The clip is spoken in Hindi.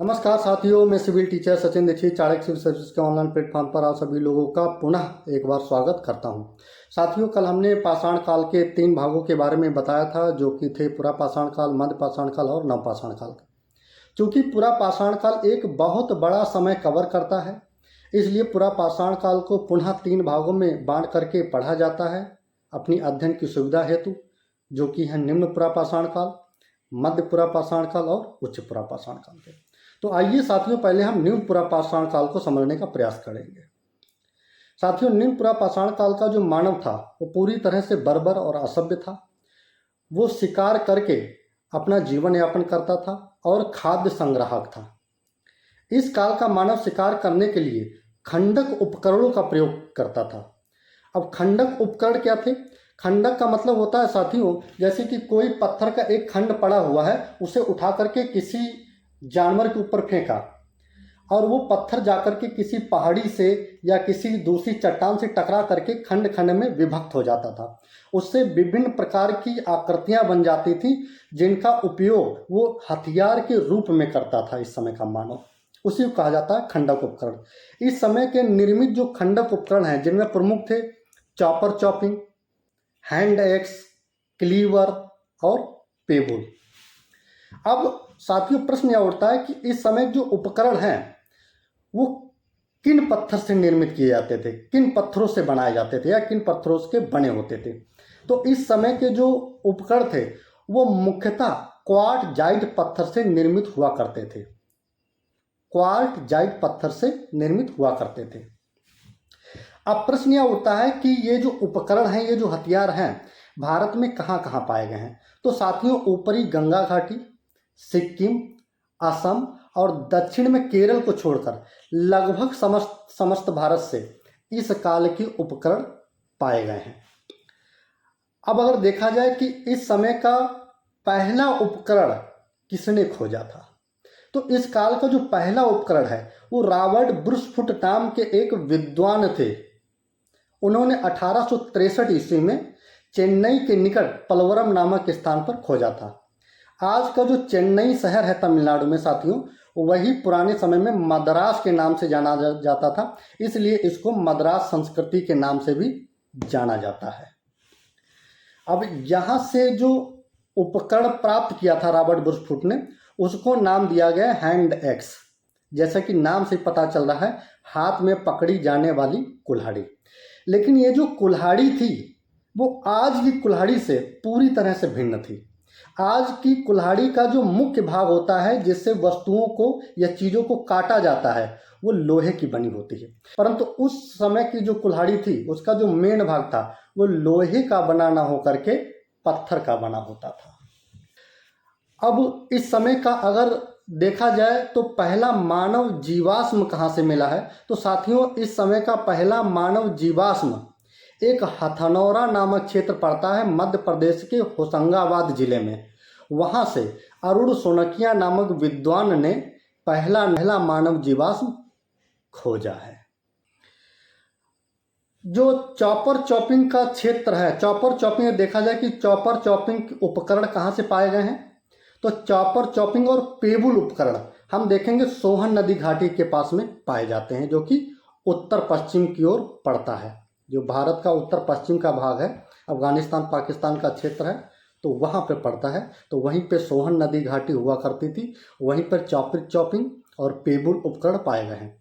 नमस्कार साथियों, मैं civil teacher Sachin Dikshit Chanakya civil service के ऑनलाइन प्लेटफॉर्म पर आप सभी लोगों का पुनः एक बार स्वागत करता हूं। साथियों, कल हमने पाषाण काल के 3 भागों के बारे में बताया था, जो कि थे पुरा पाषाण काल, मध्य पाषाण काल और नव पाषाण काल। चूंकि पुरा पाषाण काल एक बहुत बड़ा समय कवर करता है, इसलिए पुरा पाषाण काल को पुनः 3 भागों में बांट करके पढ़ा जाता है अपनी अध्ययन की सुविधा हेतु, जो कि है निम्न पुरा पाषाण काल, मध्य पुरा पाषाण काल और उच्च पुरा पाषाण काल के। तो आइए साथियों, पहले हम निम्न पुरा पाषाण काल को समझने का प्रयास करेंगे। साथियों, निम्न पुरा पाषाण काल का जो मानव था वो पूरी तरह से बर्बर और असभ्य था। वो शिकार करके अपना जीवन यापन करता था और खाद्य संग्राहक था। इस काल का मानव शिकार करने के लिए खंडक उपकरणों का प्रयोग करता था। अब खंडक उपकरण क्या थे? खंडक का मतलब होता है साथियों, जैसे कि कोई पत्थर का एक खंड पड़ा हुआ है, उसे उठा करके किसी जानवर के ऊपर फेंका और वो पत्थर जाकर के किसी पहाड़ी से या किसी दूसरी चट्टान से टकरा करके खंड खंड में विभक्त हो जाता था। उससे विभिन्न प्रकार की आकृतियां बन जाती थी, जिनका उपयोग वो हथियार के रूप में करता था। इस समय का मानव, उसी को कहा जाता है खंडक उपकरण। इस समय के निर्मित जो खंडक उपकरण हैं, जिनमें प्रमुख थे chopper chopping, hand axe, cleaver और पेबुल। अब साथियों, प्रश्न यह उठता है कि इस समय जो उपकरण हैं वो किन पत्थर से निर्मित किए जाते थे, किन पत्थरों से बनाए जाते थे या किन पत्थरों के बने होते थे। तो इस समय के जो उपकरण थे वो मुख्यतः क्वार्टजाइट पत्थर से निर्मित हुआ करते थे। क्वार्टजाइट पत्थर से निर्मित हुआ करते थे। अब प्रश्न यह उठता है कि ये जो उपकरण हैं, ये जो हथियार हैं, भारत में कहाँ कहाँ पाए गए हैं। तो साथियों, ऊपरी गंगा घाटी, सिक्किम, असम और दक्षिण में केरल को छोड़कर लगभग समस्त भारत से इस काल के उपकरण पाए गए हैं। अब अगर देखा जाए कि इस समय का पहला उपकरण किसने खोजा था, तो इस काल का जो पहला उपकरण है वो रॉबर्ट ब्रूसफुट नाम के एक विद्वान थे। उन्होंने 1863 ईस्वी में चेन्नई के निकट पलवरम नामक स्थान पर खोजा था। आज का जो चेन्नई शहर है तमिलनाडु में साथियों, वही पुराने समय में मद्रास के नाम से जाना जाता था, इसलिए इसको मद्रास संस्कृति के नाम से भी जाना जाता है। अब यहाँ से जो उपकरण प्राप्त किया था रॉबर्ट ब्रूसफुट ने, उसको नाम दिया गया हैंड एक्स। जैसा कि नाम से पता चल रहा है, हाथ में पकड़ी जाने वाली कुल्हाड़ी। लेकिन ये जो कुल्हाड़ी थी वो आज की कुल्हाड़ी से पूरी तरह से भिन्न थी। आज की कुल्हाड़ी का जो मुख्य भाग होता है, जिससे वस्तुओं को या चीज़ों को काटा जाता है, वो लोहे की बनी होती है। परंतु उस समय की जो कुल्हाड़ी थी, उसका जो मेन भाग था वो लोहे का बना ना होकर के पत्थर का बना होता था। अब इस समय का अगर देखा जाए तो पहला मानव जीवाश्म कहाँ से मिला है, तो साथियों, इस समय का पहला मानव जीवाश्म एक हथनौरा नामक क्षेत्र पड़ता है मध्य प्रदेश के होशंगाबाद जिले में। वहां से अरुण सोनकिया नामक विद्वान ने पहला मानव जीवाश्म खोजा है। जो चॉपर चॉपिंग का क्षेत्र है, चॉपर चॉपिंग देखा जाए कि चॉपर चॉपिंग उपकरण कहाँ से पाए गए हैं, तो चॉपर चॉपिंग और पेबुल उपकरण हम देखेंगे सोहन नदी घाटी के पास में पाए जाते हैं, जो कि उत्तर पश्चिम की ओर पड़ता है। जो भारत का उत्तर पश्चिम का भाग है, अफगानिस्तान पाकिस्तान का क्षेत्र है, तो वहाँ पे पड़ता है। तो वहीं पे सोहन नदी घाटी हुआ करती थी, वहीं पर चॉपिंग और पेबुल उपकरण पाए गए हैं।